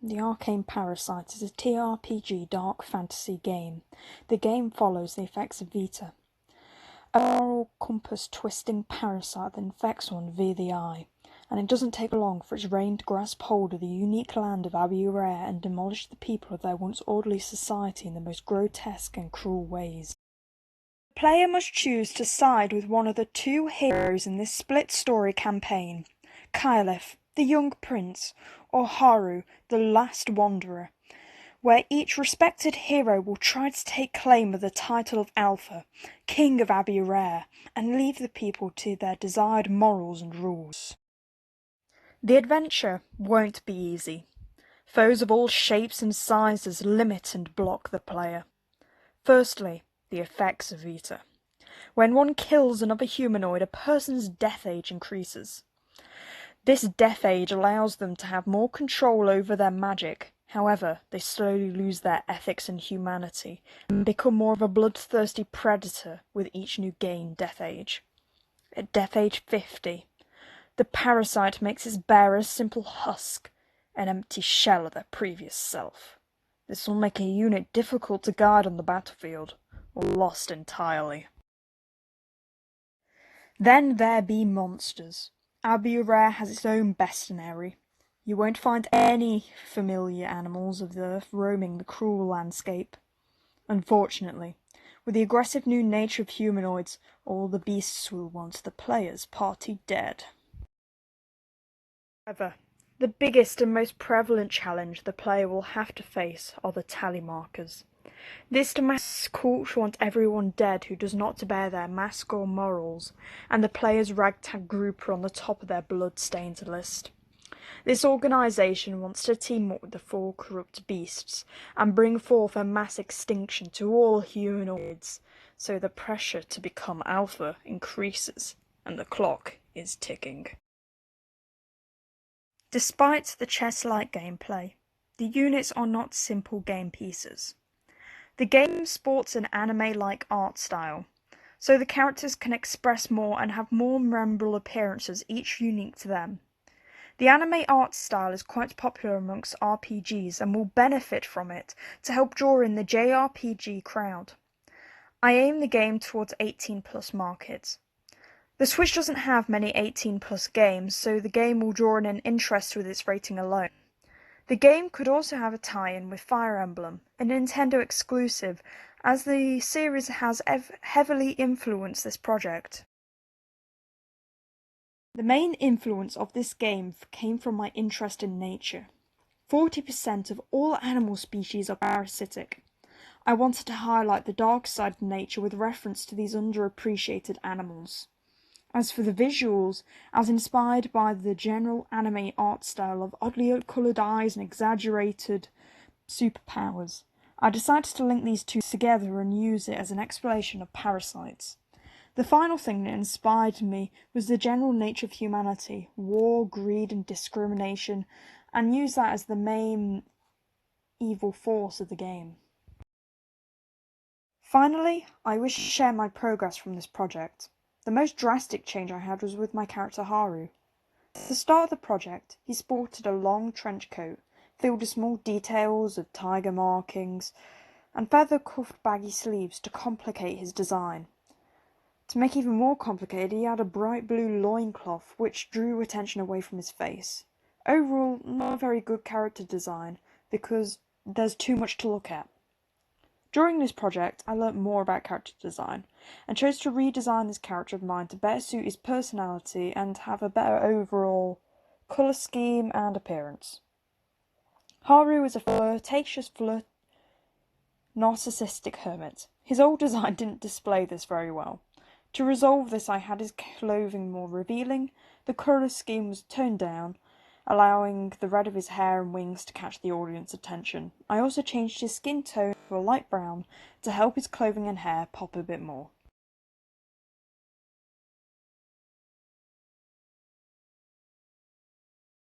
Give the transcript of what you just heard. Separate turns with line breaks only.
The Arcane Parasite is a TRPG dark fantasy game. The game follows the effects of Vita, a moral compass twisting parasite that infects one via the eye, and it doesn't take long for its reign to grasp hold of the unique land of Abu-Rare and demolish the people of their once orderly society in the most grotesque and cruel ways. The player must choose to side with one of the two heroes in this split-story campaign, Kyleth, the young prince, or Haru, the last wanderer, where each respected hero will try to take claim of the title of Alpha, King of Abu-Rare, and leave the people to their desired morals and rules. The adventure won't be easy. Foes of all shapes and sizes limit and block the player. Firstly, the effects of Vita. When one kills another humanoid, a person's death age increases. This death age allows them to have more control over their magic. However, they slowly lose their ethics and humanity, and become more of a bloodthirsty predator with each new gained death age. At death age 50, the parasite makes its bearer a simple husk, an empty shell of their previous self. This will make a unit difficult to guard on the battlefield, or lost entirely. Then there be monsters. Abu-Rare has its own bestiary. You won't find any familiar animals of the earth roaming the cruel landscape. Unfortunately, with the aggressive new nature of humanoids, all the beasts will want the player's party dead. However, the biggest and most prevalent challenge the player will have to face are the tally markers. This domestic cult wants everyone dead who does not bear their mask or morals, and the player's ragtag group are on the top of their blood-stained list. This organisation wants to team up with the four corrupt beasts and bring forth a mass extinction to all humanoids, so the pressure to become Alpha increases, and the clock is ticking. Despite the chess-like gameplay, the units are not simple game pieces. The game sports an anime-like art style, so the characters can express more and have more memorable appearances, each unique to them. The anime art style is quite popular amongst RPGs and will benefit from it to help draw in the JRPG crowd. I aim the game towards 18+ market. The Switch doesn't have many 18+ games, so the game will draw in an interest with its rating alone. The game could also have a tie-in with Fire Emblem, a Nintendo exclusive, as the series has heavily influenced this project. The main influence of this game came from my interest in nature. 40% of all animal species are parasitic. I wanted to highlight the dark side of nature with reference to these underappreciated animals. As for the visuals, I was inspired by the general anime art style of oddly coloured eyes and exaggerated superpowers. I decided to link these two together and use it as an explanation of parasites. The final thing that inspired me was the general nature of humanity, war, greed and discrimination, and use that as the main evil force of the game. Finally, I wish to share my progress from this project. The most drastic change I had was with my character Haru. At the start of the project, he sported a long trench coat, filled with small details of tiger markings, and feather-cuffed baggy sleeves to complicate his design. To make it even more complicated, he had a bright blue loincloth which drew attention away from his face. Overall, not a very good character design, because there's too much to look at. During this project, I learnt more about character design, and chose to redesign this character of mine to better suit his personality and have a better overall colour scheme and appearance. Haru is a flirtatious, narcissistic hermit. His old design didn't display this very well. To resolve this, I had his clothing more revealing, the colour scheme was toned down, allowing the red of his hair and wings to catch the audience's attention. I also changed his skin tone to a light brown to help his clothing and hair pop a bit more.